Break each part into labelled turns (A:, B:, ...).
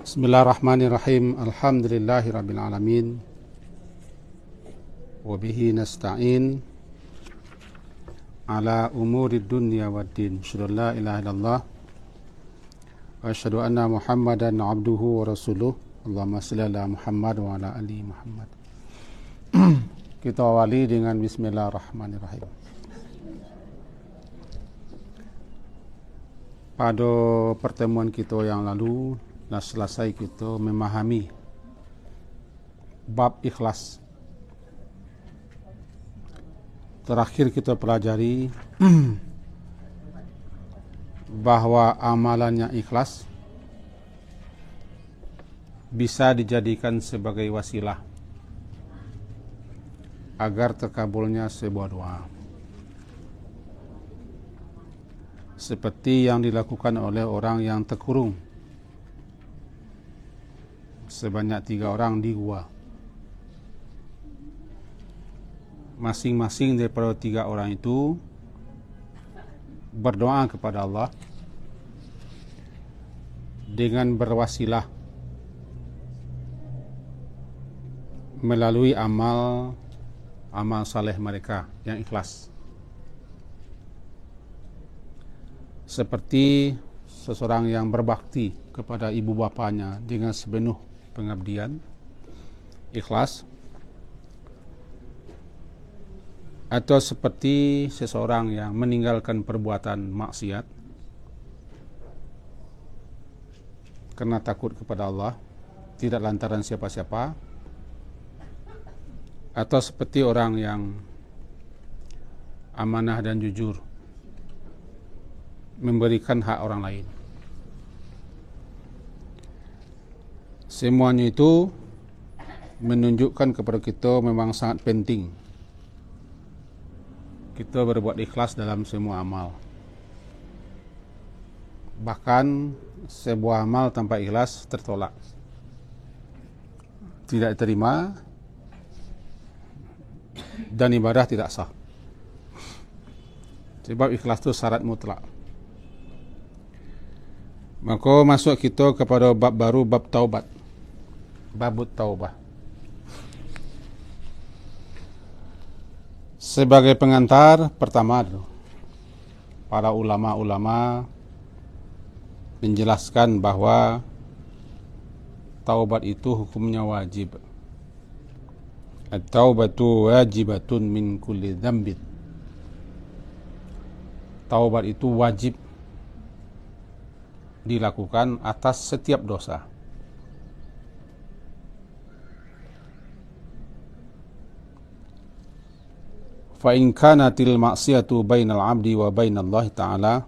A: Bismillahirrahmanirrahim. Alhamdulillahirabbil alamin. Wa bihi nasta'in ala umurid dunya waddin. Asyhadu an la ilaha illallah wa asyhadu anna Muhammadan abduhu wa rasuluh. Allahumma shalli ala Muhammad wa ala ali Muhammad. Kita awali dengan bismillahirrahmanirrahim. Pada pertemuan kita yang lalu telah selesai kita memahami bab ikhlas. Terakhir kita pelajari bahwa amalan yang ikhlas bisa dijadikan sebagai wasilah agar terkabulnya sebuah doa, seperti yang dilakukan oleh orang yang terkurung sebanyak 3 orang di gua. Masing-masing daripada 3 orang itu berdoa kepada Allah dengan berwasilah melalui amal saleh mereka yang ikhlas, seperti seseorang yang berbakti kepada ibu bapanya dengan sepenuh pengabdian, ikhlas, atau seperti seseorang yang meninggalkan perbuatan maksiat karena takut kepada Allah, tidak lantaran siapa-siapa, atau seperti orang yang amanah dan jujur memberikan hak orang lain. Semuanya itu menunjukkan kepada kita memang sangat penting kita berbuat ikhlas dalam semua amal. Bahkan sebuah amal tanpa ikhlas tertolak, tidak diterima, dan ibadah tidak sah. Sebab ikhlas itu syarat mutlak. Maka masuk kita kepada bab baru, bab taubat, babut taubah. Sebagai pengantar pertama, para ulama-ulama menjelaskan bahwa taubat itu hukumnya wajib. At-taubatu wajibatun min kulli dzambin. Taubat itu wajib dilakukan atas setiap dosa. Fa in kanatil ma'siyatu bainal 'abdi wa bainallahi ta'ala,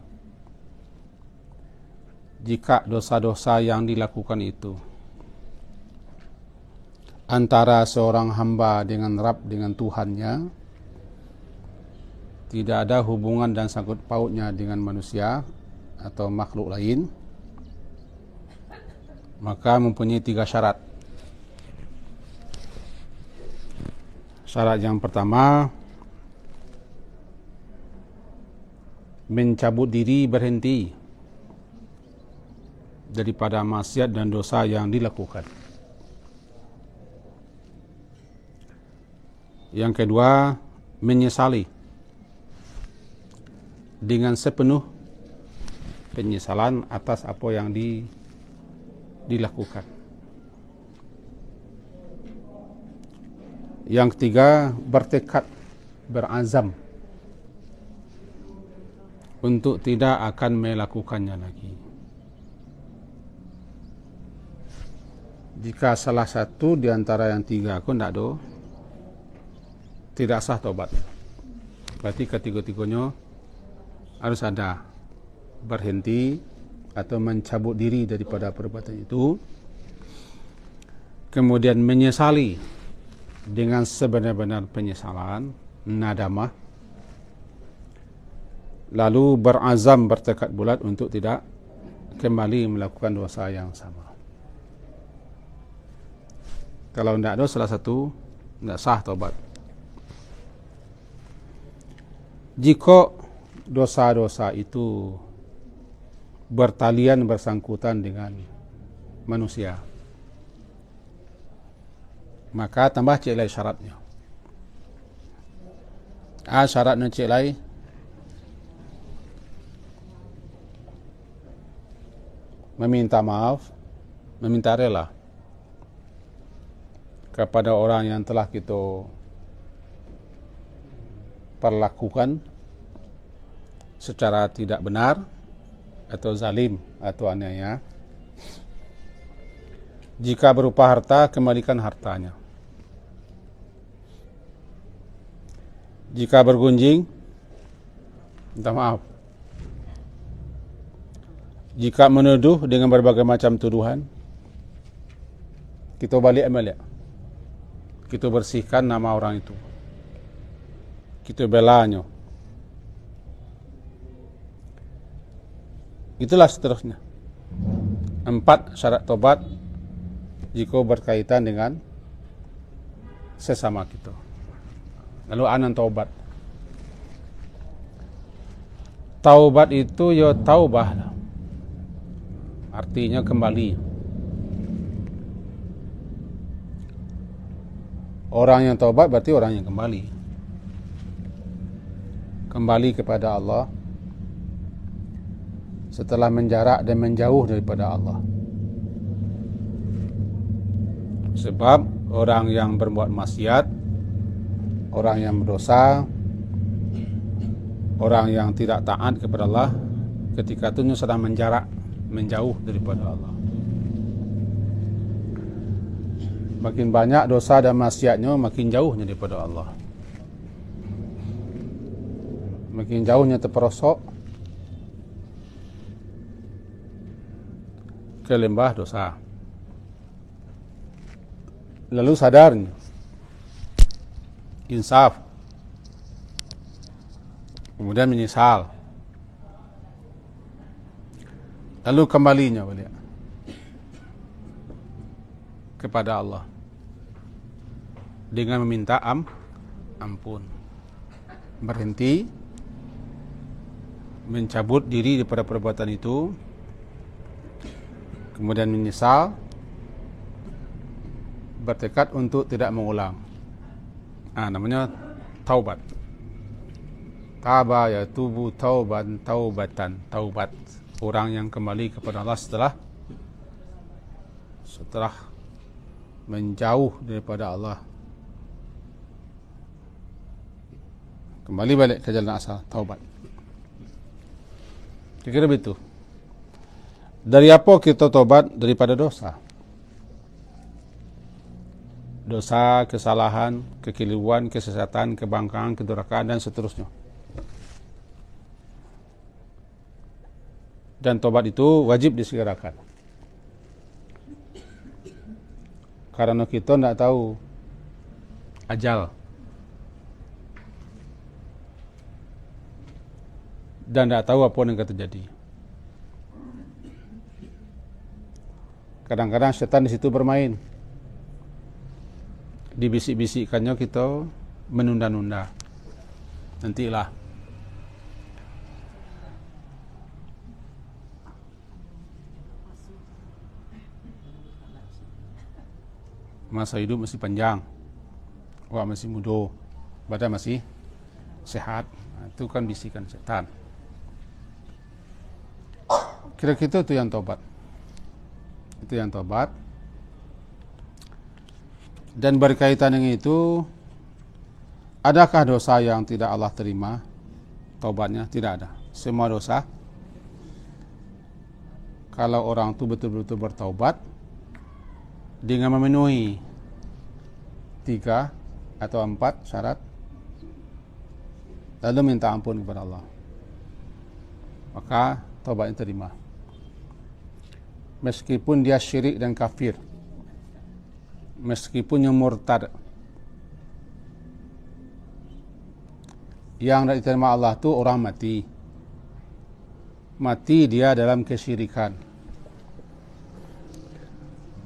A: jika dosa-dosa yang dilakukan itu antara seorang hamba dengan Rabb, dengan Tuhannya, tidak ada hubungan dan sangkut pautnya dengan manusia atau makhluk lain, maka mempunyai 3 syarat. Syarat yang pertama, mencabut diri, berhenti daripada maksiat dan dosa yang dilakukan. Yang kedua, menyesali dengan sepenuh penyesalan atas apa yang dilakukan. Yang ketiga, bertekad, berazam untuk tidak akan melakukannya lagi. Jika salah satu di antara yang 3 aku tidak sah taubat. Berarti ketiga-tiganya harus ada berhenti atau mencabut diri daripada perbuatan itu, kemudian menyesali dengan sebenar-benar penyesalan, nadamah, lalu berazam, bertekad bulat untuk tidak kembali melakukan dosa yang sama. Kalau tidak ada salah satu, tidak sah taubat. Jika dosa-dosa itu bertalian, bersangkutan dengan manusia. Maka tambah cik lai syaratnya. Syaratnya cik lai meminta maaf, meminta rela kepada orang yang telah kita perlakukan secara tidak benar atau zalim atau aniaya. Jika berupa harta, kembalikan hartanya. Jika bergunjing, minta maaf. Jika menuduh dengan berbagai macam tuduhan, kita balik balik. Kita bersihkan nama orang itu. Kita belanya. Itulah seterusnya. 4 syarat tobat jika berkaitan dengan sesama kita. Lalu anan taubat. Taubat itu ya taubah lah. Artinya kembali. Orang yang taubat berarti orang yang kembali. Kembali kepada Allah setelah menjarak dan menjauh daripada Allah. Sebab orang yang berbuat maksiat, orang yang berdosa, orang yang tidak taat kepada Allah, ketika itu sedang menjarak, menjauh daripada Allah. Makin banyak dosa dan maksiatnya, makin jauhnya daripada Allah. Makin jauhnya terperosok ke lembah dosa. Lalu sadarnya, insaf, kemudian menyesal, lalu kembalinya balik kepada Allah dengan meminta ampun, berhenti, mencabut diri daripada perbuatan itu, kemudian menyesal, bertekad untuk tidak mengulang. Namanya taubat. Taba yatubu tauban taubatan, taubat. Orang yang kembali kepada Allah setelah menjauh daripada Allah, kembali balik ke jalan asal, taubat. Kira-kira begitu. Dari apa kita taubat? Daripada dosa. Dosa, kesalahan, kekeliruan, kesesatan, kebangkangan, kedurhakaan dan seterusnya. Dan taubat itu wajib disegerakan. Karena kita tidak tahu ajal. Dan tidak tahu apa yang akan terjadi. Kadang-kadang setan di situ bermain. Dibisik-bisikkannya kita menunda-nunda. Nantilah. Masa hidup masih panjang. Wah, masih muda. Badan masih sehat. Itu kan bisikan setan. Kira-kira itu yang tobat. Itu yang tobat. Dan berkaitan dengan itu, adakah dosa yang tidak Allah terima tobatnya? Tidak ada. Semua dosa, kalau orang itu betul-betul bertaubat dengan memenuhi 3 atau 4 syarat, lalu minta ampun kepada Allah, maka taubatnya terima. Meskipun dia syirik dan kafir, meskipun yang murtad, yang tidak diterima Allah itu orang mati dia dalam kesyirikan,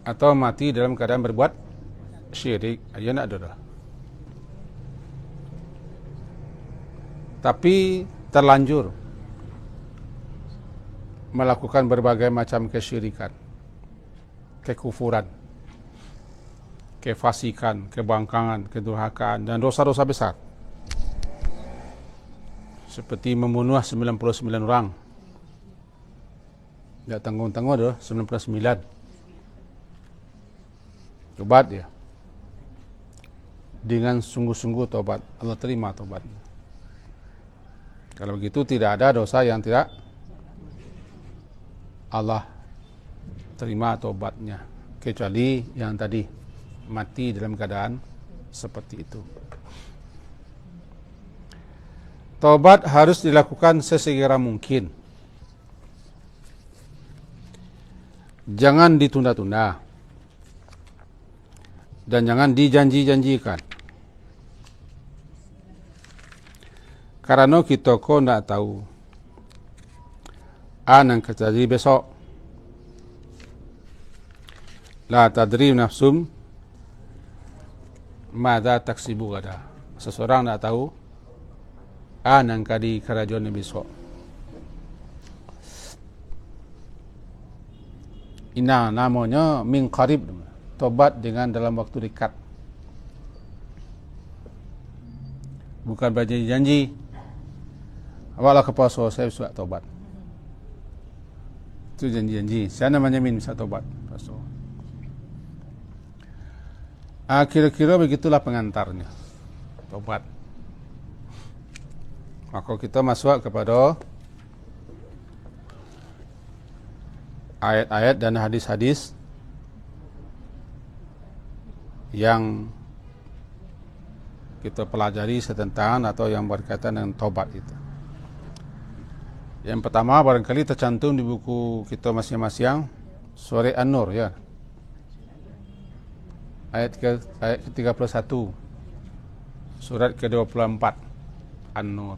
A: atau mati dalam keadaan berbuat syirik, aja nak ada. Tapi terlanjur melakukan berbagai macam kesyirikan, kekufuran, kefasikan, kebangkangan, kedurhakaan, dan dosa-dosa besar. Seperti membunuh 99 orang. Tak tanggung-tanggung dah 99. Tobat dia. Dengan sungguh-sungguh tobat, Allah terima tobat. Kalau begitu tidak ada dosa yang tidak Allah terima tobatnya, kecuali yang tadi mati dalam keadaan seperti itu. Tobat harus dilakukan sesegera mungkin. Jangan ditunda-tunda. Dan jangan dijanji-janjikan. Karena kita kok tidak tahu yang terjadi besok. La tadri nafsum madza taksibu gada. Seseorang tidak tahu yang kadi kerajaan besok. Ini namanya min qarib, tobat dengan dalam waktu dekat. Bukan berjanji-janji. Awaklah ke puasa, saya sudah tobat. Itu janji-janji. Saya namanya min bisa tobat. Kira-kira begitulah pengantarnya. Tobat. Maka kita masuk kepada ayat-ayat dan hadis-hadis yang kita pelajari setentang atau yang berkaitan dengan tobat itu. Yang pertama barangkali tercantum di buku kita masing-masing, Surah An-Nur ya. Ayat ke-31. Surat ke-24 An-Nur.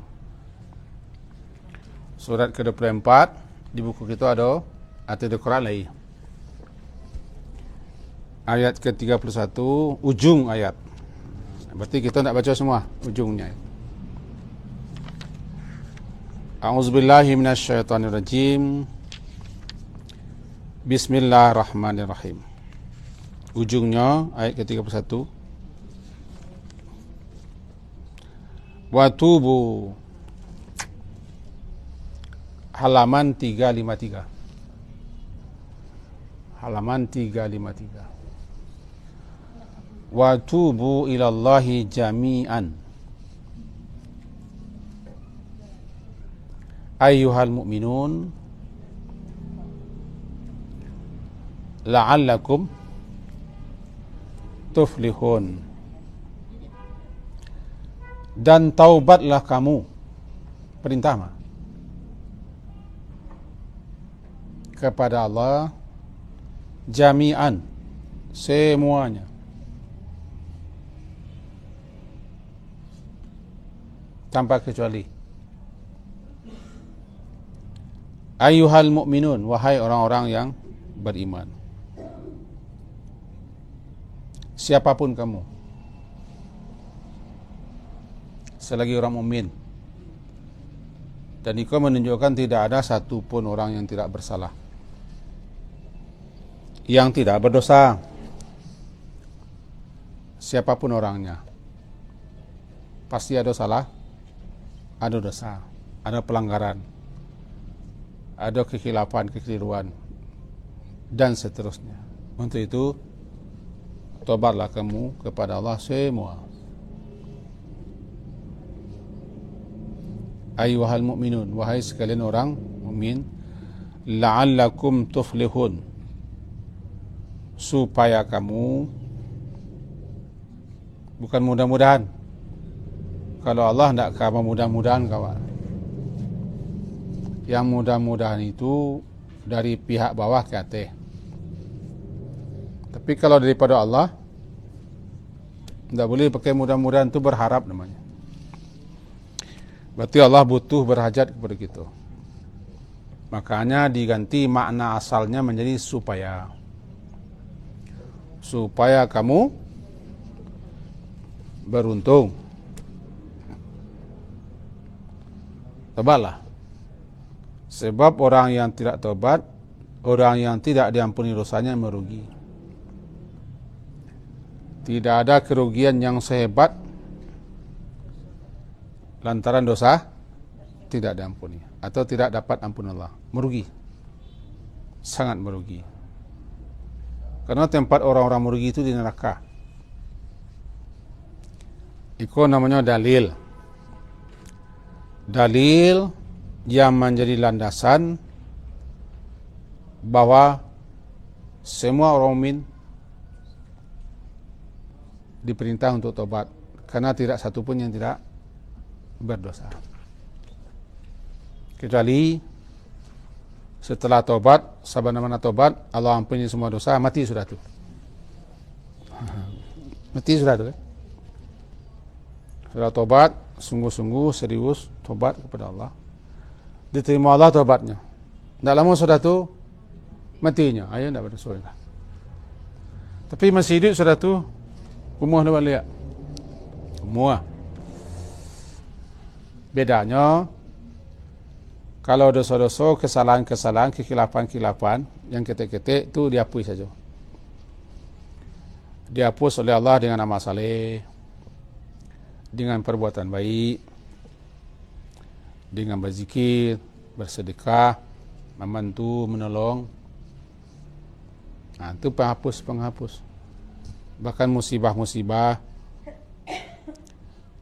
A: Surat ke-24 di buku kita ada atau di Quran lagi. Ayat ke-31 ujung ayat. Berarti kita nak baca semua ujungnya. A'udzubillahi minasyaitonirrajim. Bismillahirrahmanirrahim. Ujungnya ayat ke-31. Wa tubu, halaman 353. Halaman 353. Wa tubu ilallahi jami'an ayyuhal mu'minun la'allakum tuflihun. Dan taubatlah kamu, perintah mah, kepada Allah jami'an, semuanya. Tanpa kecuali. Ayyuhal mu'minun, wahai orang-orang yang beriman. Siapapun kamu, selagi orang mukmin. Dan itu menunjukkan tidak ada satu pun orang yang tidak bersalah, yang tidak berdosa. Siapapun orangnya, pasti ada salah, ada dosa, ada pelanggaran, ada kekhilafan, kekeliruan, dan seterusnya. Untuk itu, tobatlah kamu kepada Allah semua. Ayyuhal mu'minun, wahai sekalian orang mukmin, la'allakum tuflihun, supaya kamu, bukan mudah-mudahan. Kalau Allah tidak kamu mudah-mudahan kawan. Yang mudah-mudahan itu dari pihak bawah ke atas. Tapi kalau daripada Allah, tidak boleh pakai mudah-mudahan, itu berharap namanya. Berarti Allah butuh berhajat kepada kita. Makanya diganti makna asalnya menjadi supaya. Supaya kamu beruntung. Tobatlah. Sebab orang yang tidak tobat, orang yang tidak diampuni dosanya merugi. Tidak ada kerugian yang sehebat lantaran dosa tidak diampuni atau tidak dapat ampun Allah. Merugi. Sangat merugi. Karena tempat orang-orang merugi itu di neraka. Itu namanya dalil. Dalil yang menjadi landasan bahwa semua orang mukmin diperintah untuk tobat, karena tidak satu pun yang tidak berdosa. Kecuali setelah tobat, sabana-mana tobat, Allah ampuni semua dosa, mati sudah tu. Mati sudah tu. Sudah tobat, sungguh-sungguh serius tobat kepada Allah. Diterima Allah tobatnya. Tak lama sudah tu matinya, ayah tak berdosa lagi. Tapi masih hidup sudah tu, umuh dah balik. Umuh. Bedanya, kalau dosa-dosa, kesalahan-kesalahan, kekhilafan-kekhilafan yang ketik-ketik itu dihapus saja. Dihapus oleh Allah dengan amal saleh, dengan perbuatan baik, dengan berzikir, bersedekah, membantu, menolong. Nah, itu penghapus. Bahkan musibah-musibah,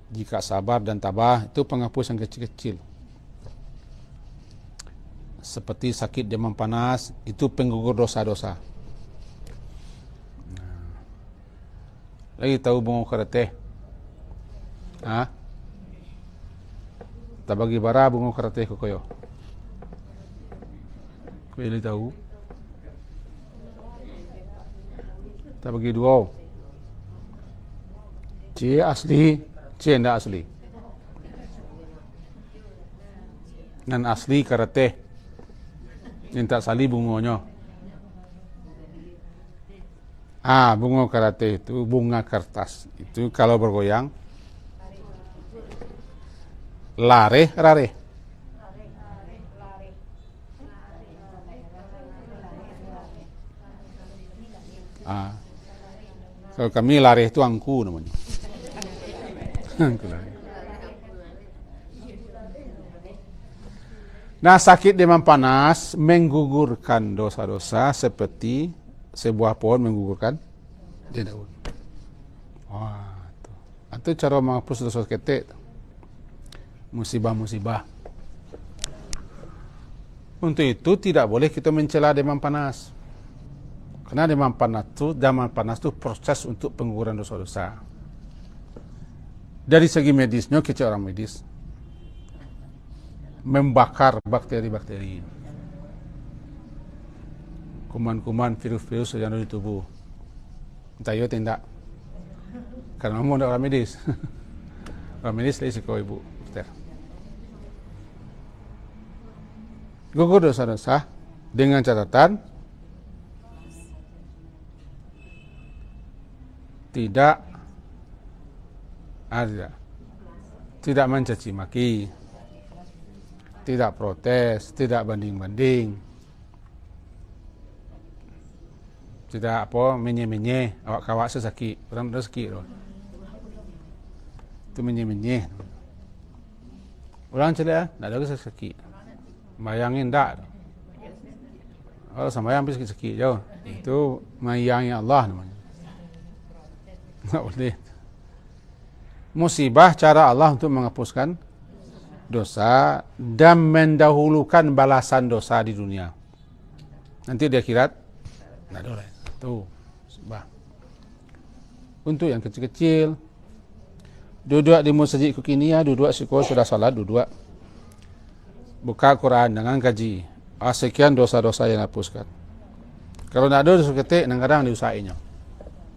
A: jika sabar dan tabah, itu penghapus yang kecil-kecil. Seperti sakit demam panas, itu penggugur dosa-dosa. Lagi tahu bunga kereteh? Tak bagi bara bunga kereteh ke koyo? Boleh tahu? Tak bagi dua. C asli, C tidak asli. Dan asli kereteh. Yang tak sali bunganya. Bunga kereteh itu bunga kertas. Itu kalau bergoyang lare, rare. Kalau kami lare itu angku namanya. Angku lare. Nah, sakit demam panas menggugurkan dosa-dosa seperti sebuah pohon menggugurkan daun. Itu cara menghapus dosa ketek. Musibah-musibah. Untuk itu tidak boleh kita mencela demam panas. Karena demam panas itu proses untuk pengguguran dosa-dosa. Dari segi medisnya, kita orang medis membakar bakteri-bakteri, kuman-kuman, virus-virus yang ada di tubuh. Entah ya tidak. Karena kamu orang medis. Orang medis lagi siko ibu. Gugur dosa-dosa dengan catatan tidak mencaci maki, tidak protes, tidak banding-banding, tidak menye-menye, awak kawak sesakit, orang rezeki loh. Itu menye-menye. Orang celah, tak ada sesakit. Bayangin tak? Kalau sembahyang habis sakit jauh. Itu mayangi Allah namanya. Tak boleh. Musibah cara Allah untuk menghapuskan dosa dan mendahulukan balasan dosa di dunia. Nanti di akhirat tak ada lain. Tuh, musibah. Untuk yang kecil-kecil, duduk di masjid kekinian, duduk sekolah sudah salat, duduk. Buka Quran dengan kaji. Sekian dosa-dosa yang hapuskan. Kalau tidak ada dosa ketik, kadang diusahainya.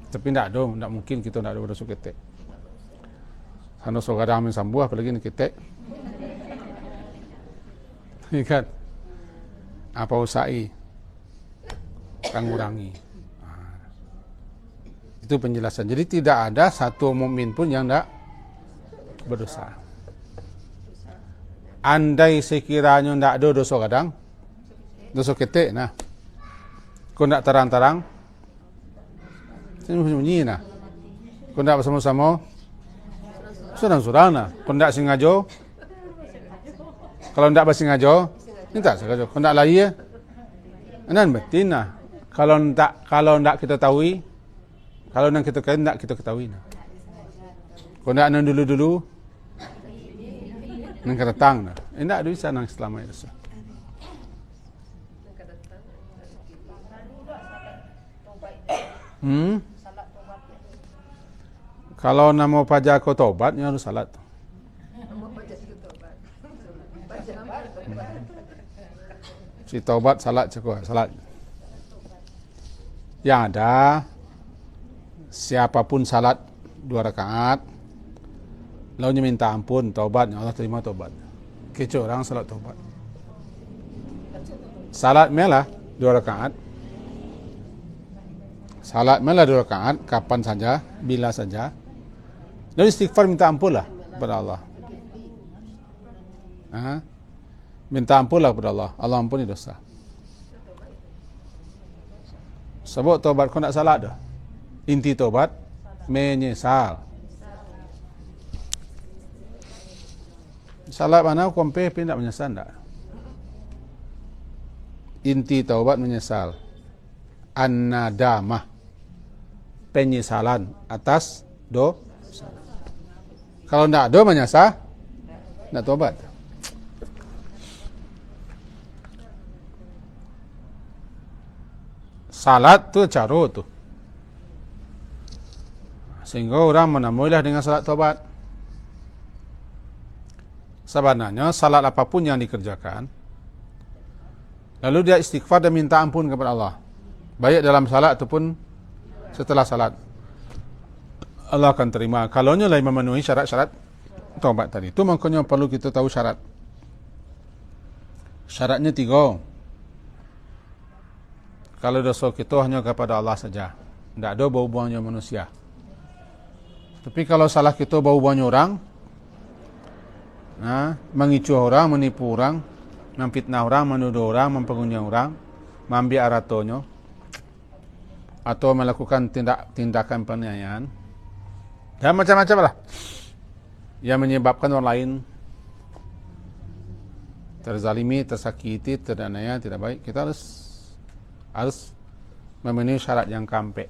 A: Tapi tidak ada, tidak mungkin kita tidak ada dosa ketik. Sana kadang amin sambuh, apalagi ini ketik. Ikat. Apa usahai? Kan ngurangi. Itu penjelasan. Jadi tidak ada satu mukmin pun yang tidak berdosa. Andai sekiranya tidak ada dosa kadang, dosa ketik, kau tidak terang-terang, sembunyi, Kau ndak bersama-sama, surang-surang lah. Kau ndak sengaja, kalau ndak bersengaja, minta sengaja. Kau ndak lari ya, nan betin lah. Kalau ndak kita tahu, kalau nang kita ndak kita ketahui. Kau ndak nan dulu-dulu, nang kedatang lah. Ndak bisa nang selama itu. Kalau nama pajak kau taubat, ni harus salat. Si taubat salat cukup, salat. Yang ada, siapapun salat 2 rakaat, lalu minta ampun, taubat, Allah terima taubat. Kecuali orang salat taubat. Salat melah 2 rakaat. Salat melah 2 rakaat, kapan saja, bila saja. Lalu istighfar minta ampun lah kepada Allah. Minta ampun lah kepada Allah. Allah ampuni dosa. Sebab taubat kau nak salat dah. Inti taubat menyesal. Salat mana kompe tapi tak menyesal tak. Inti taubat menyesal. An-nadamah. Penyesalan atas dosa. Kalau tidak ada menyesal, nak taubat. Salat tu cara tu. Sehingga orang menemuilah dengan salat taubat. Sebenarnya salat apapun yang dikerjakan, lalu dia istighfar dan minta ampun kepada Allah. Baik dalam salat ataupun setelah salat. Allah akan terima. Kalau nya lain memenuhi syarat-syarat taubat tadi. Itu makanya perlu kita tahu syarat. Syaratnya 3. Kalau dosa kita hanya kepada Allah saja. Tidak ada bau-baunya manusia. Tapi kalau salah kita bau-baunya orang, mengicu orang, menipu orang, memfitnah orang, menuduh orang, mempengunyah orang, mengambil hartanya, atau melakukan tindakan penganiayaan, dan macam-macam lah yang menyebabkan orang lain terzalimi, tersakiti, terdaniaya, tidak baik. Kita harus memenuhi syarat yang kampe.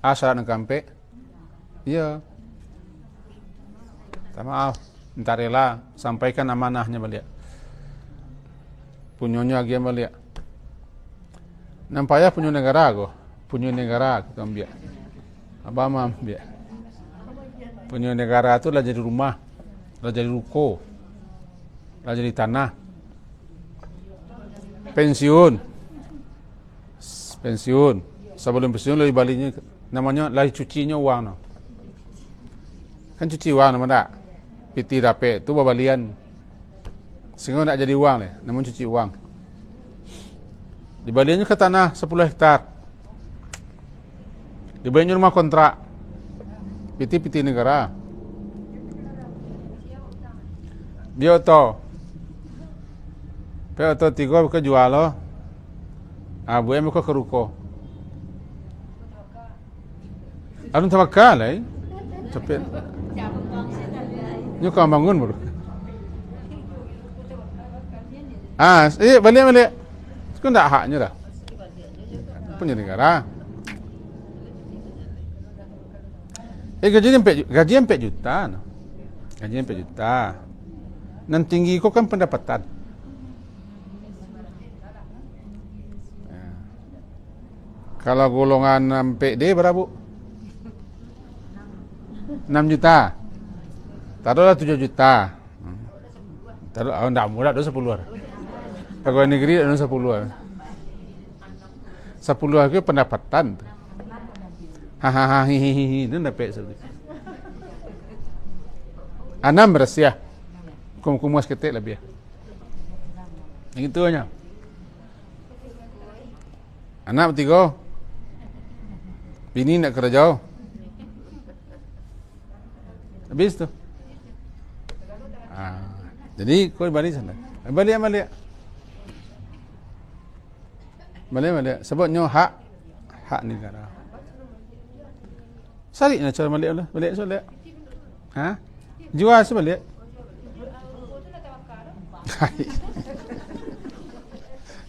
A: Syarat yang kampe, ya, minta maaf, minta rela, sampaikan amanahnya balik, punyanya lagi yang balik. Nampaknya punya negara kita ambil, abang ambil. Punya negara tu lah jadi rumah, lah jadi ruko, lah jadi tanah. Pensiun. Sebelum pensiun lagi baliknya, namanya lagi cucinya uang. Kan cuci uang nama tak? Piti dapat tu babalian. Sehingga nak jadi uang le, namun cuci uang. Dibaliannya ke tanah 10 hektar. Dibaliannya rumah kontrak. Piti negara. Dia to. Pe to 3 buka jual lo. Buat muka ke ruko. Anu tawakal cepet. Nyo kau bangun baru. Balik. Itu tak haknya dah. Punya negara. Gaji 4 juta. Gaji 4 juta. Nan tinggi kau kan pendapatan. Kalau golongan PD berapa? 6 juta. Taruhlah 7 juta. Taruh enggak murah, ada 10. Pegawai negeri ada 10. 10 itu pendapatan. Hihihi, itu dapat sekali. 6 bersih. Kumus ketik lebih. Yang itu aja. Anak 3. Bini nak kerja. Habis tu. Jadi kau balik sana. Balik. Sebabnya hak negara. Sari nak cara balik lah. Balik solat. Ha? Jual sebalik.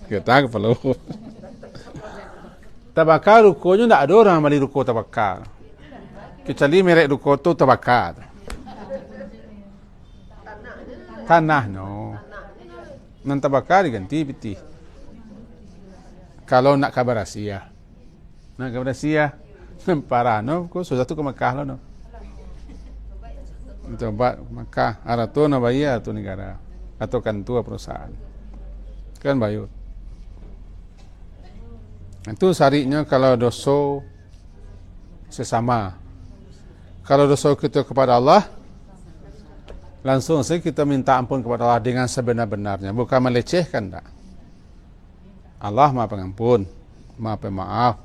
A: Kita kepala. Tabakar rukonya tak ada orang balik ruko tabakar. Kecuali merek ruko tu tabakar. Tanah no. Nan tabakar diganti piti. Kalau nak kabar Asia. Nak kabar Asia. Parah no. Kau sudah tu ke Mekah no. Coba Mekah. Arah tu na bayar tu negara. Atau kan tua perusahaan. Kan bayar. Itu sarinya kalau dosa sesama. Kalau dosa kita kepada Allah, langsung saja kita minta ampun kepada Allah dengan sebenar-benarnya. Bukan melecehkan, tak. Allah Maha Pengampun, Maha Pemaaf.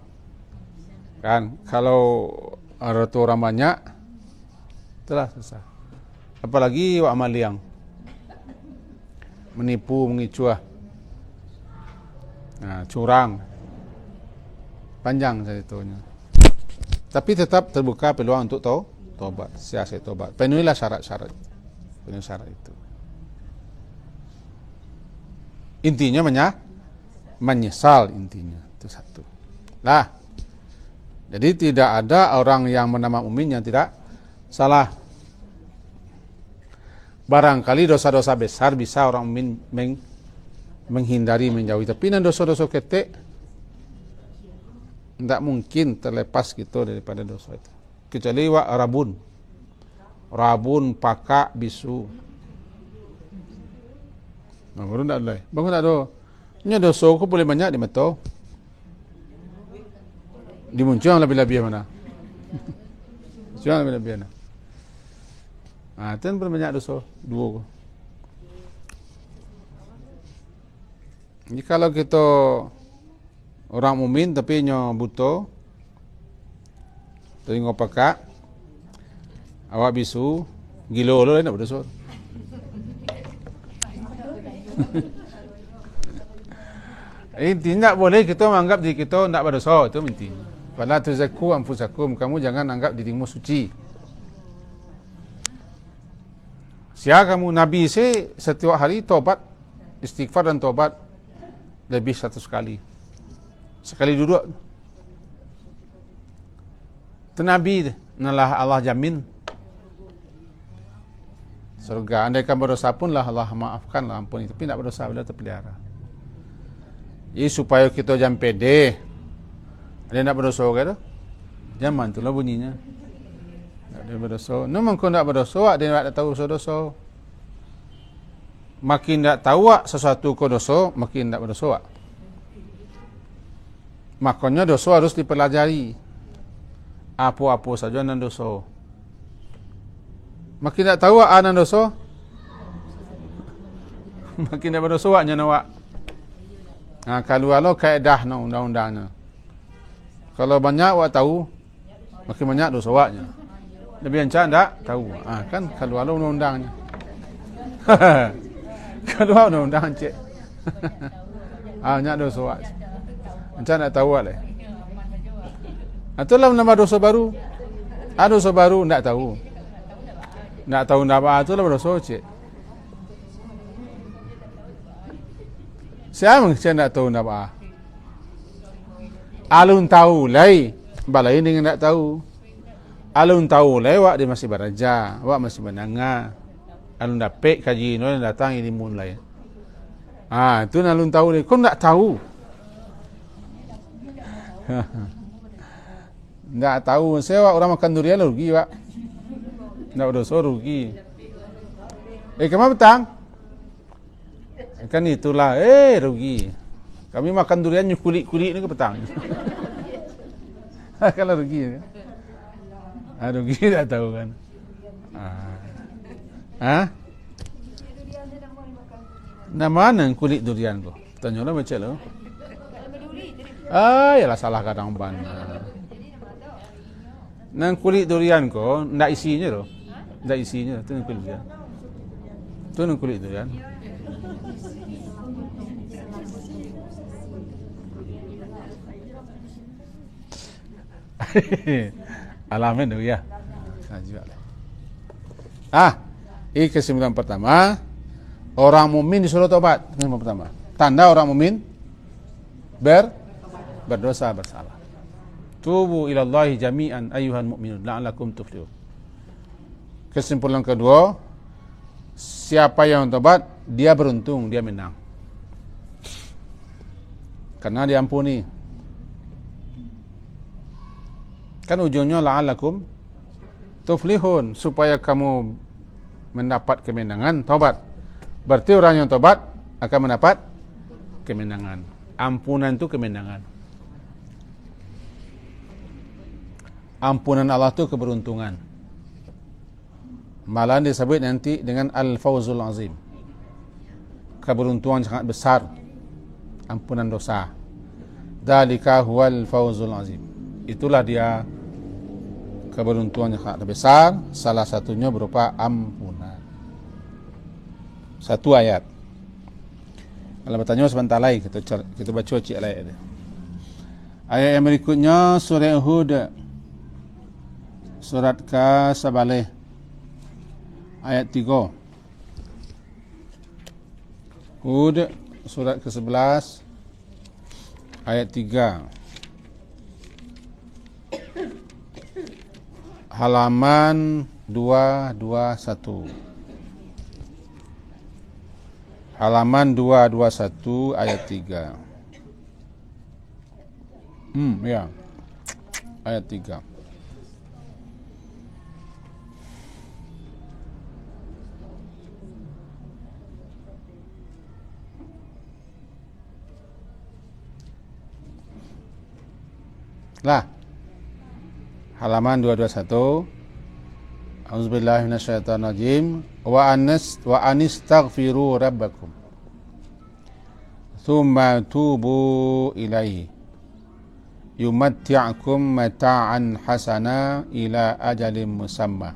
A: Kan, kalau ada orang banyak, telah susah. Apalagi wa amal yang menipu, mengicuah, curang, panjang ceritanya. Tapi tetap terbuka peluang untuk tobat, siasat tobat. Penuhilah syarat-syarat. Penuhi syarat itu. Intinya menyesal intinya. Itu satu. Lah. Jadi tidak ada orang yang bernama mukmin yang tidak salah. Barangkali dosa-dosa besar bisa orang mukmin menghindari, menjauhi. Tapi dosa-dosa ketek tidak mungkin terlepas gitu daripada dosa itu. Kecuali wa rabun, pakak, bisu. Baru tak boleh. Baru tak ada. Ini dosa aku boleh banyak di mata. Dimuncul lebih-lebih mana? Muncul lebih-lebih mana? Itu pun banyak dosa. Dua. Jadi kalau kita orang mukmin tapi nyo buta, tengok pakak, awak bisu, gilo lo nak berdosa. Intinya tak boleh kita menganggap diri kita tak berdosa, itu intinya. Fala tuzakku anfusakum, kamu jangan anggap dirimu suci. Siapa kamu Nabi setiap hari tobat, istighfar dan tobat lebih 100 kali. Sekali duduk. Itu Nabi nalah Allah jamin surga. Andaikan berdosa pun lah Allah maafkan lah, ampun. Tapi tidak berdosa bila terpelihara. Jadi supaya kita jangan pede. Ada nak berdosa ke tu? Zaman tu lah bunyinya. Ada berdosa. Memang kau nak berdosa, dia nak tahu dosa. Makin tak tahu sesuatu kau dosa, makin tak berdosa. Makanya dosa harus dipelajari. Apa-apa saja nan dosa. Makin tak tahu nan dosa, makin tak berdosa nya nawak. Kalau kaedah undang-undangnya. Kalau banyak awak tahu, makin banyak dosa awaknya. Lebih encak tak tahu. Kan kalau undang-undangnya. Kalau undang-undang cik. Banyak dosa awak. Macam nak tahu lah. Itulah nama dosa baru. Ada dosa baru tak tahu. Nak tahu nak apa itulah dosa cik. Siapa yang nak tahu nak apa? Alun tahu lai, balai dengan nak tahu. Alun tahu lai, wak dia masih beraja, wak masih menangah. Alun dapat kaji no datang ini mulai. Itu alun tahu lai. Kau tak tahu. Tak tahu. Saya orang makan durian rugi, Pak. Tak berdosa rugi. Kemana petang? Kan itulah. Rugi. Kami makan durian kulit-kulit ni ke petang. Kalau rugi. Rugi tak tahu kan. Nah mana kulit durian tu? Tanya lah macam tu. Yalah salah kadang ban. Nang kulit durian ko ndak isinya tu. Ndak isinya tu kulit durian. Tu nang kulit durian. Alamin dulu ya. Ini kesimpulan pertama. Orang mukmin disuruh tobat. Kesimpulan pertama. Tanda orang mukmin berdosa bersalah. Tubu ilallahi jami'an ayyuhan mu'minun la'allakum tuflihun. Kesimpulan kedua, siapa yang tobat, dia beruntung, dia menang. Karena diampuni. Kan ujungnya la'allakum tuflihun, supaya kamu mendapat kemenangan, tobat. Berarti orang yang tobat akan mendapat kemenangan. Ampunan itu kemenangan. Ampunan Allah itu keberuntungan. Malah disebut nanti dengan al-fawzul azim. Keberuntungan sangat besar. Ampunan dosa. Dzalika huwal fawzul azim. Itulah dia keberuntungan yang sangat besar. Salah satunya berupa ampunan. Satu ayat. Kalau bertanya sebentar lagi kita baca cik ayat dia. Ayat yang berikutnya surah Hud. Surat ke-11 ayat 3. Hud surat ke-11 ayat 3. Halaman 221. Halaman 221 ayat 3. Ya. Ayat 3. Lah. Halaman 221. Auzubillahi minasyaitonirrajim. Wa anistaghfiru rabbakum. Tsumma tubu ilaihi. Yumatti'ukum mata'an hasana ila ajalin musamma.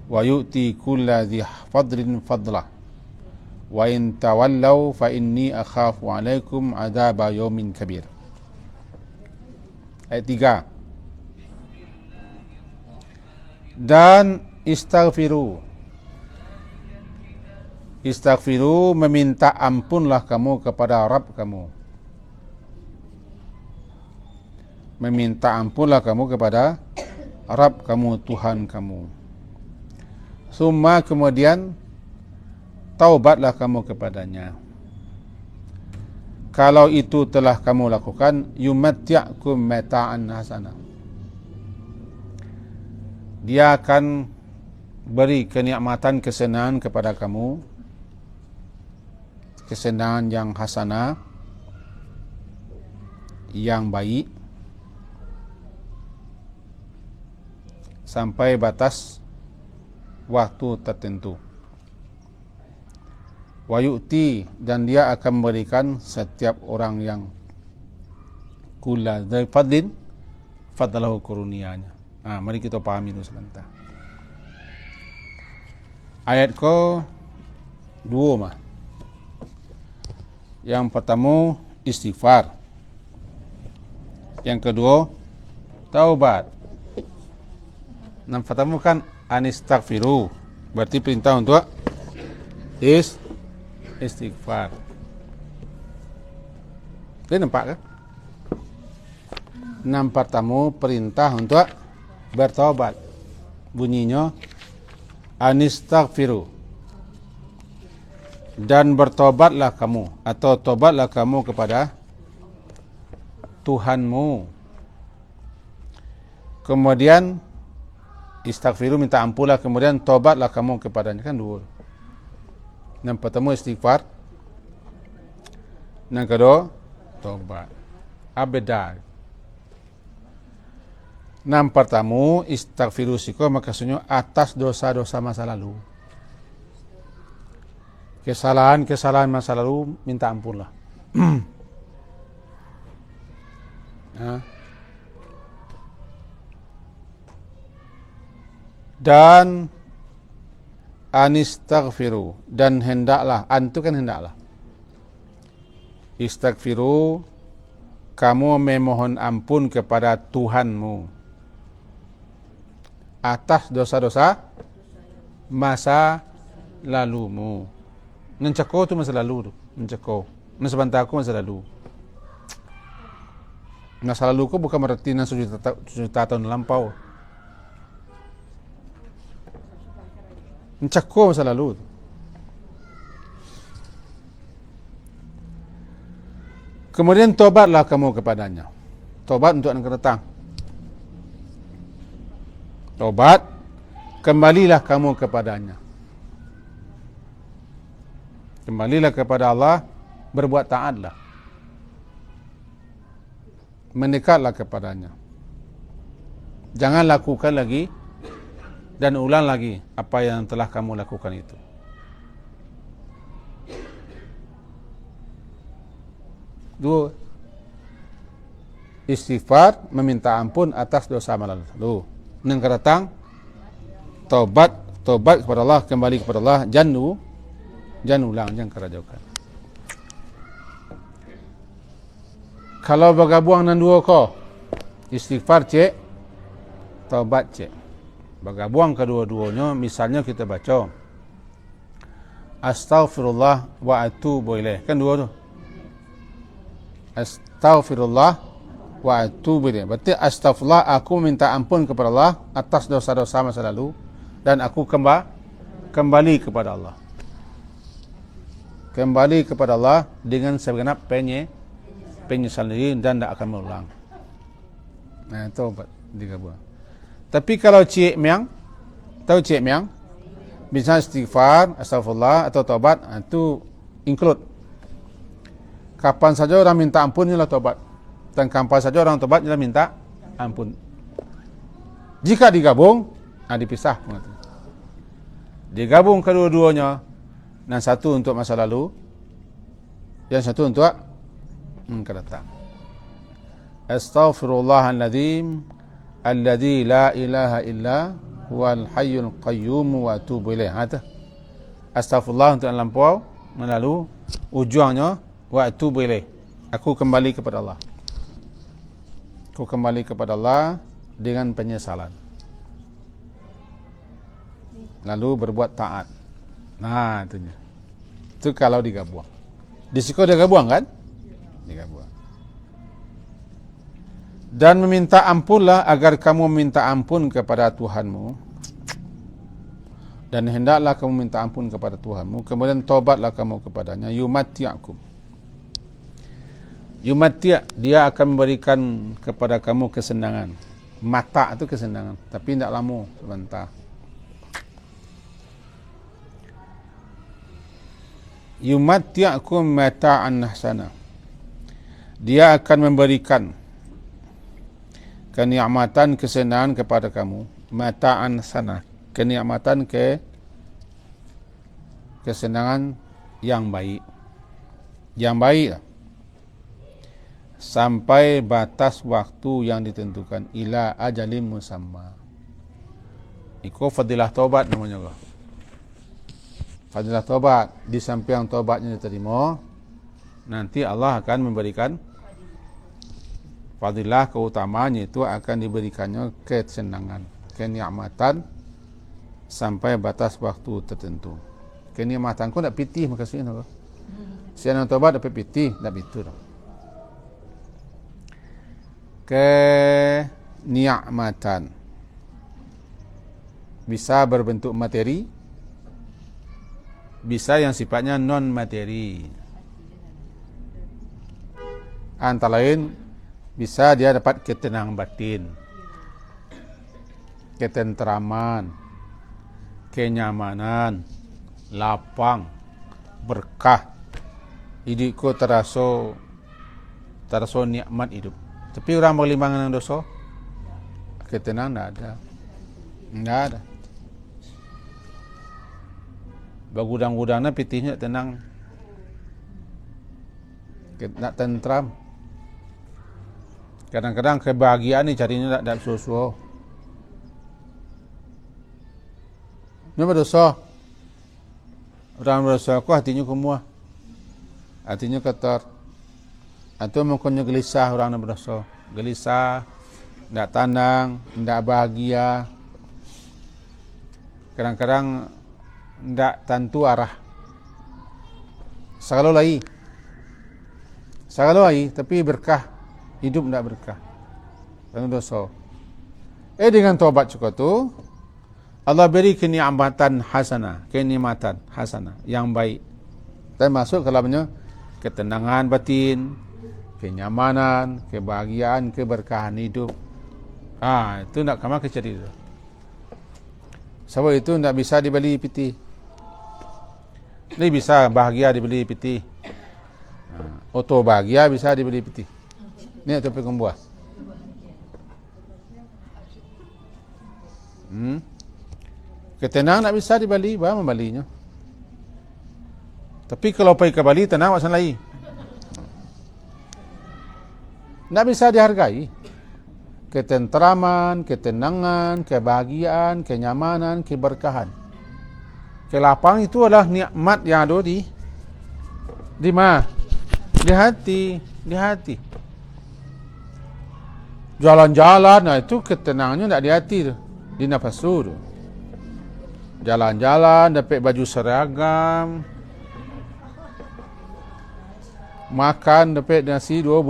A: Wa yu'ti kulla dhi fadlin fadlah. Wa in tawallaw fa inni akhafu 'alaikum 'adzaba yaumin kabir. Ayat 3. Dan istaghfiru. Istaghfiru, meminta ampunlah kamu kepada Rabb kamu. Meminta ampunlah kamu kepada Rabb kamu, Tuhan kamu. Summa, kemudian taubatlah kamu kepadanya. Kalau itu telah kamu lakukan, yumatti'ukum mata'an hasanah. Dia akan beri kenikmatan, kesenangan kepada kamu, kesenangan yang hasanah, yang baik, sampai batas waktu tertentu. Wa yu'ti, dan dia akan memberikan setiap orang yang kulla dzai fadlin fadlahu kurunianya. Mari kita pahami dulu sebentar. Ayat ke-2 mah. Yang pertama istighfar. Yang kedua taubat. Yang pertama kan anistaghfiru, berarti perintah untuk istighfar. Kita nampak kan? Nampak tamu perintah untuk bertobat. Bunyinya anistaghfiru. Dan bertobatlah kamu, atau tobatlah kamu kepada Tuhanmu. Kemudian istaghfiru, minta ampunlah, kemudian tobatlah kamu kepadanya. Kan dua. Yang pertama istighfar, yang kedua tobat. Abeda. Yang pertama istighfiru siko, maksudnya atas dosa-dosa masa lalu. Kesalahan masa lalu minta ampunlah. Dan anistaghfiru, dan hendaklah, antu kan hendaklah. Istaghfiru, kamu memohon ampun kepada Tuhanmu. atas dosa-dosa masa lalumu. Menceko tu masa lalu tu. Menceko. Sebentar aku masa lalu. Masa lalu ku bukan berarti nan sejuta tahun lampau. Menceko masa lalu tu. Kemudian tobatlah kamu kepadanya. Tobat untuk yang akan datang. Tobat, kembalilah kamu kepadanya. Kembalilah kepada Allah, berbuat taatlah. Mendekatlah kepadanya. Jangan lakukan lagi dan ulang lagi apa yang telah kamu lakukan itu. Dua, istighfar, meminta ampun atas dosa masa lalu. Yang akan datang, tobat kepada Allah, kembali kepada Allah, jangan ulang, jangan kerajaukan. Kalau bergabung dengan dua ko, istighfar cek, taubat cek. Bergabung kedua-duanya, misalnya kita baca astaghfirullah wa atubu ilaih. Kan dua tu. Astaghfirullah wa atubu ilaih. Berarti astaghfirullah, aku minta ampun kepada Allah atas dosa-dosa masa lalu dan aku kembali kepada Allah. Kembali kepada Allah dengan segenap penyesalan diri dan tak akan berulang. Nah, taubat digabung. Tapi kalau cik miang, tahu cik miang, bisa istighfar, astagfirullah atau taubat, itu include. Kapan saja orang minta ampun ialah taubat. Dan kapan saja orang taubat ialah minta ampun. Jika digabung, dipisah. Digabung kedua-duanya, dan satu untuk masa lalu, yang satu untuk akan datang. Astaghfirullahaladzim alladzi la ilaha illa huwal hayyul qayyum wa atubu ilaih. Astaghfirullah untuk yang lampau, melalui ujungnya wa atubu ilaih. Aku kembali kepada Allah. Aku kembali kepada Allah dengan penyesalan. Lalu berbuat taat. Nah, itunya. Itu kalau digabung. Di situ dia gabung kan? Digabung. Dan meminta ampunlah agar kamu minta ampun kepada Tuhanmu. Dan hendaklah kamu minta ampun kepada Tuhanmu. Kemudian taubatlah kamu kepadanya. Yumatti'akum. Yumatti'a, dia akan memberikan kepada kamu kesenangan. Mata itu kesenangan, tapi tidak lama, sebentar. Yumatti'akum mata'an hasana. Dia akan memberikan kenikmatan, kesenangan kepada kamu. Mata'an hasana. Kenikmatan kesenangan yang baik. Yang baik sampai batas waktu yang ditentukan, ila ajalim musamma. Itu fadilah taubat namanya. Fadilah taubat, di samping taubatnya diterima, nanti Allah akan memberikan fadilah keutamaannya, itu akan diberikannya kesenangan, kenikmatan sampai batas waktu tertentu. Kenikmatan kau tak pitih makasihnya. Siapa taubat dapat pitih, tak itu dah. Kenikmatan bisa berbentuk materi, bisa yang sifatnya non materi. Antara lain bisa dia dapat ketenangan batin, ketentraman, kenyamanan, lapang, berkah. Hidupku terasa nikmat hidup. Tapi orang berlimbangan dengan dosa, ketenangan tidak ada. Bagudang-gudangnya pitihnya tenang, nak tentram. Kadang-kadang kebahagiaan ni carinya tak susu. Ini berdosa. Orang berdosa aku hatinya kumuh, hatinya kotor. Atau mungkin gelisah orang yang berdosa. Gelisah, tak tenang, tak bahagia. Kadang-kadang tidak tentu arah. Selalu lagi, tapi berkah. Hidup tidak berkah. Dan dosa. Dengan taubat cukup tu, Allah beri kenikmatan hasanah, yang baik. Termasuk kalaunya ketenangan batin, kenyamanan, kebahagiaan, keberkahan hidup. Itu nak kamu kecari itu. Sebab itu tidak bisa dibeli piti. Ini bisa bahagia dibeli piti. Oto bahagia bisa dibeli piti. Ini topik membuat. Ketenangan tak bisa dibeli, baru membelinya. Tapi kalau pergi ke Bali, tenang macam lain. Tak bisa dihargai. Ketenteraman, ketenangan, kebahagiaan, kenyamanan, keberkahan. Kelapangan itu adalah nikmat yang ada di mana? Di hati. Jalan-jalan, itu ketenangannya tak di hati tu. Di nafas tu. Jalan-jalan, dapat baju seragam. Makan, dapat nasi 2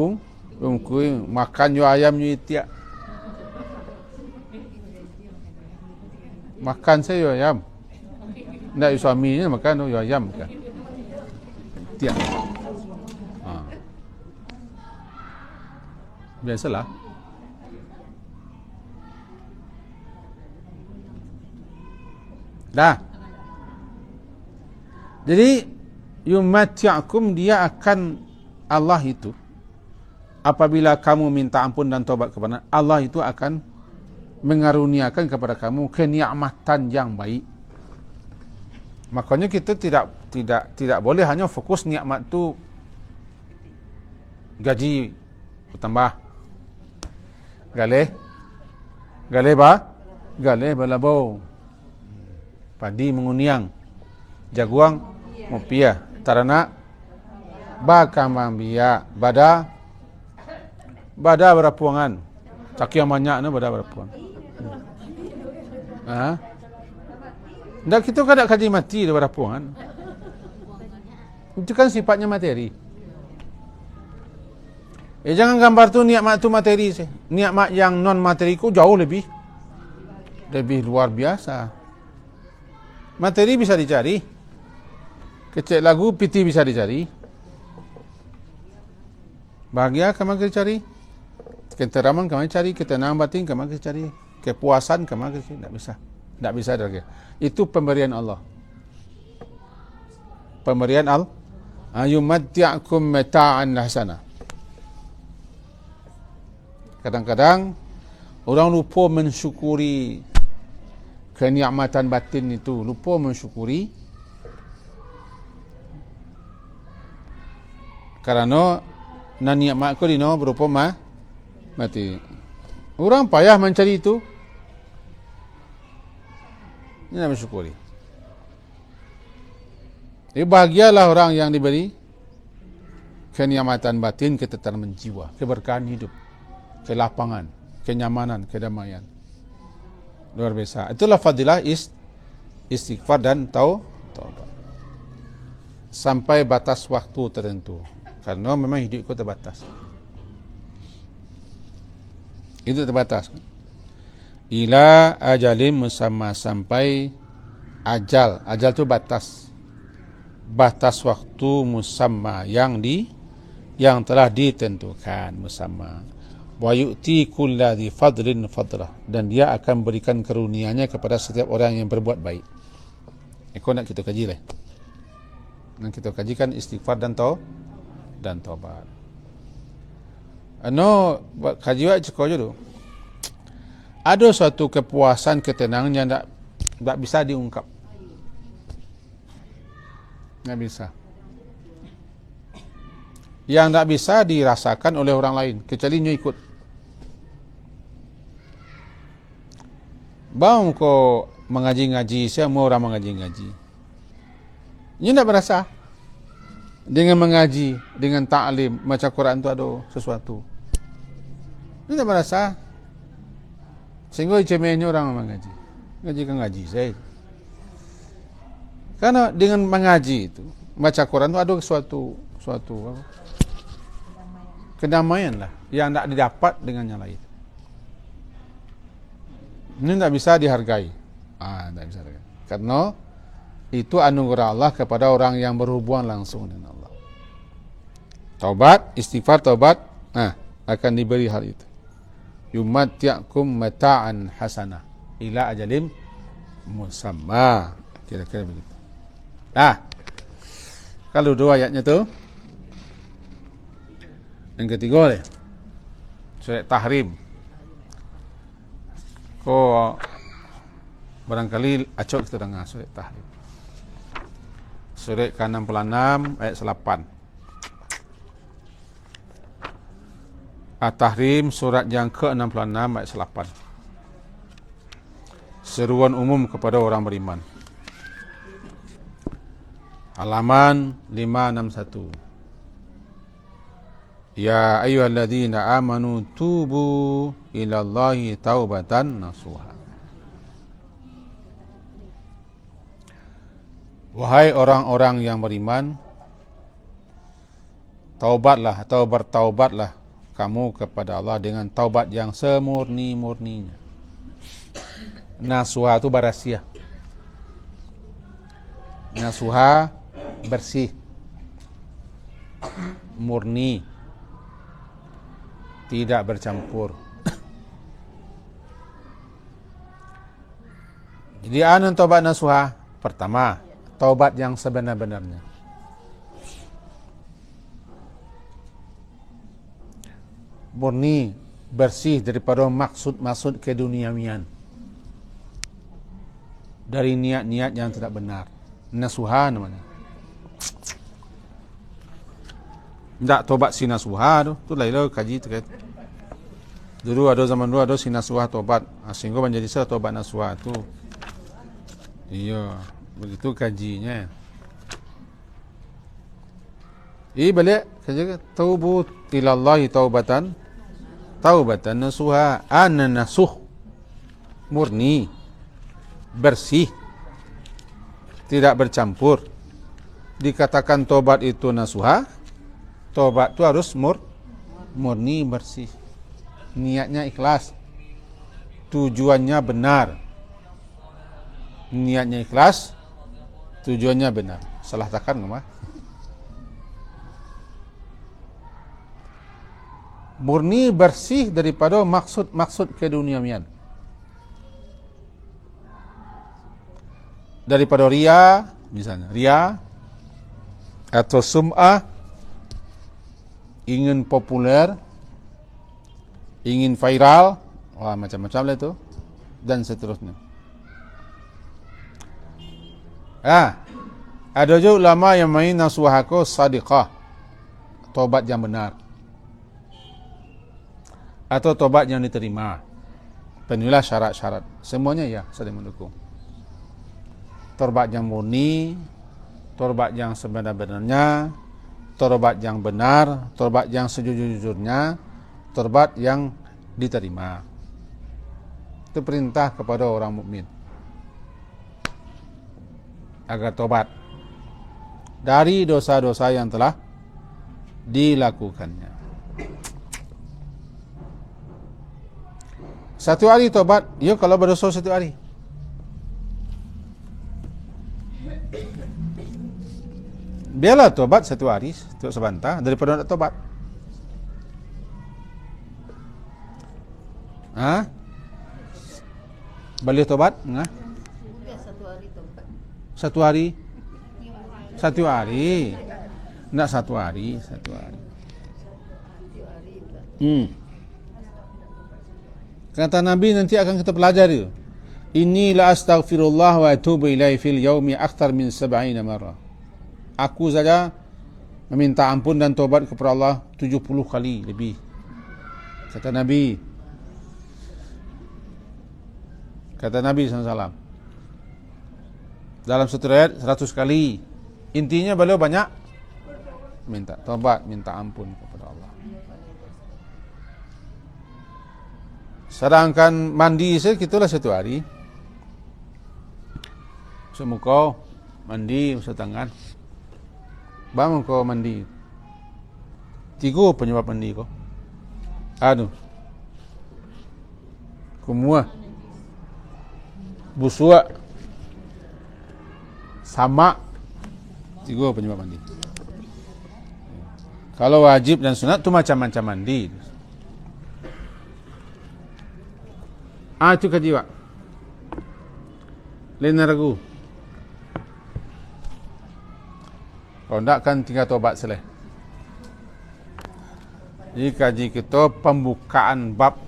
A: bungkus. Makan yo ayam yo itiak. Makan saya yo ayam. Tak suaminya makan yo ayam kan. Tiak. Biasalah. Dah. Jadi yumati'akum, dia akan Allah itu apabila kamu minta ampun dan taubat kepada Allah, itu akan mengaruniakan kepada kamu kenikmatan yang baik. Makanya kita tidak boleh hanya fokus nikmat tu gaji bertambah. Galeh balabau. Padi menguniang, jaguang mopia, tarana bakambang biak, bada berapuangan. Caki yang banyak na bada berapuang. Ndak kita kada kaji mati dah berapuangan. Itu kan sifatnya materi. Jangan gambar tu nikmat tu materi sih. Nikmat yang non materi ku jauh lebih luar biasa. Materi bisa dicari. Kecek lagu piti bisa dicari. Bahagia kamu bisa cari. Keteraman kamu cari, ketenangan batin kamu bisa cari. Kepuasan kamu bisa cari. Tak bisa lagi. Itu pemberian Allah. Pemberian Allah. Yumatti'akum mata'an hasanah. Kadang-kadang orang lupa mensyukuri kenikmatan batin itu, lupa mensyukuri kerana na nikmat ko dino berupa mati. Orang payah mencari itu, ini nak mensyukuri. Bahagialah orang yang diberi kenikmatan batin, ketenteraman jiwa, keberkahan hidup, kelapangan, kenyamanan, kedamaian. Luar biasa. Itulah fadilah istighfar dan taubat. Sampai batas waktu tertentu. Karena memang hidupku terbatas. Itu terbatas. Ila ajalin musamma, sampai ajal. Ajal itu batas. Batas waktu musamma yang telah ditentukan musamma. Wa yu'ti kulladzi fadlin fadlah, dan dia akan berikan karunia-Nya kepada setiap orang yang berbuat baik. Ikut nak kita kaji lah. Nak kita kajikan istighfar dan taubat. Buat kaji buat cukup je tu. Ada suatu kepuasan, ketenangan yang tak bisa diungkap. Tak bisa. Yang tak bisa dirasakan oleh orang lain, kecuali nyo ikut. Bang kau mengaji-ngaji, semua orang mengaji-ngaji. Nyo tak berasa. Dengan mengaji, dengan ta'lim, baca Quran tu ada sesuatu. Nyo tak berasa. Sehingga cemenyo orang mengaji. Ngaji kan ngaji saya. Karena dengan mengaji itu, baca Quran itu ada suatu apa? Kedamaian lah yang tidak didapat dengan yang lain. Ini tidak bisa dihargai. Tidak bisa dihargai. Karena itu anugerah Allah kepada orang yang berhubungan langsung dengan Allah. Taubat, istighfar, taubat, akan diberi hal itu. Yumatti'akum mata'an hasanah ila ajalim musamma. Kira-kira begitu. Kalau dua ayatnya tu, yang ketiga deh, surat Tahrim. Kau barangkali acok kita dengar surat Tahrim. Surat ke-66 ayat 8. At-Tahrim surat yang ke-66 ayat 8. Seruan umum kepada orang beriman. Halaman 561. Ya ayyuhalladzina amanu tubu ilallahi taubatan nasuha. Wahai orang-orang yang beriman, taubatlah atau bertaubatlah kamu kepada Allah dengan taubat yang semurni-murninya. Nasuha itu barasia. Nasuha bersih, murni, tidak bercampur. Jadi anu taubat nasuha, pertama, taubat yang sebenar-benarnya. Murni, bersih daripada maksud-maksud keduniawian. Dari niat-niat yang tidak benar. Nasuha namanya. Tak tobat si nasuha tu lain kaji terkait. Dulu ada zaman dulu ada si nasuha tobat. Sehingga menjadi sah tobat nasuha tu. Iya, begitu kajinya. Balik kaji taubat ilallahi taubatan nasuha. Nasuh murni, bersih, tidak bercampur. Dikatakan tobat itu nasuha, tobat itu harus murni, bersih. Niatnya ikhlas, tujuannya benar. Niatnya ikhlas, tujuannya benar. Salah takkan mah. Murni, bersih daripada maksud-maksud keduniawian. Daripada ria, misalnya ria atau sum'ah, ingin populer, ingin viral, macam-macam lah itu, dan seterusnya. Ada juga ulama yang main nasuhako sadiqah, tobat yang benar, atau tobat yang diterima, penuhilah syarat-syarat, semuanya ya saling mendukung. Tobat yang murni, tobat yang sebenar-benarnya, tobat yang benar, tobat yang sejujur-jujurnya, tobat yang diterima. Itu perintah kepada orang mukmin agar tobat dari dosa-dosa yang telah dilakukannya. Satu hari tobat, kalau berdosa satu hari. Biarlah tobat satu hari, sebentar, daripada nak tobat. Boleh tobat? Satu hari. Nak satu hari. Kata Nabi nanti akan kita pelajari. Inni la astaghfirullah wa atubu ilaihi fil yaumi akthar min 70 marrah. Aku saja meminta ampun dan tobat kepada Allah 70 kali lebih. Kata Nabi SAW. Dalam satu ayat 100 kali. Intinya beliau banyak minta tobat, minta ampun kepada Allah. Sedangkan mandi saja itulah satu hari. Semuka Mandi basuh tangan. Bangun kau mandi. 3 penyebab mandi kau. Kumua. Busua. Sama. 3 penyebab mandi. Kalau wajib dan sunat tu macam-macam mandi. Itu kajiwa. Lain ragu. Kalau tak kan tinggal tobat selesai. Jadi kaji kita pembukaan bab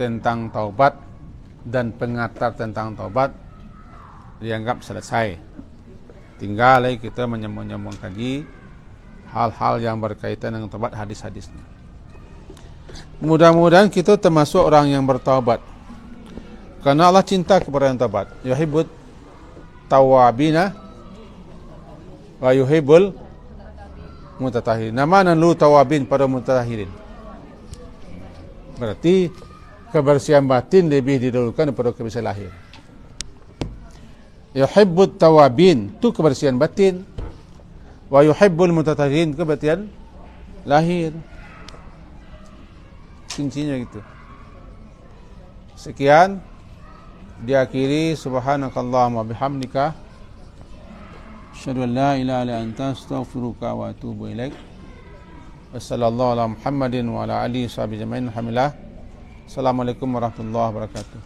A: tentang taubat dan pengantar tentang taubat dianggap selesai. Tinggal lagi kita menyambung kaji hal-hal yang berkaitan dengan taubat, hadis-hadisnya. Mudah-mudahan kita termasuk orang yang bertaubat. Karena Allah cinta kepada yang taubat. Yuhibbut tawabina wa yuhibbul mutatahirin. Nama lu tawabin pada mutatahirin. Berarti kebersihan batin lebih didahulukan daripada kebersihan lahir. Yuhibbut tawabin itu kebersihan batin. Wa yuhibbul mutatahirin kebersihan lahir. Kuncinya gitu. Sekian diakhiri subhanakallahumma bihamdika asyhadu an la ilaha illa anta astaghfiruka wa atubu ilaik. Wassallallahu ala Muhammadin wa ala alihi washabihi ajmain. Alhamdulillah. Assalamualaikum warahmatullahi wabarakatuh.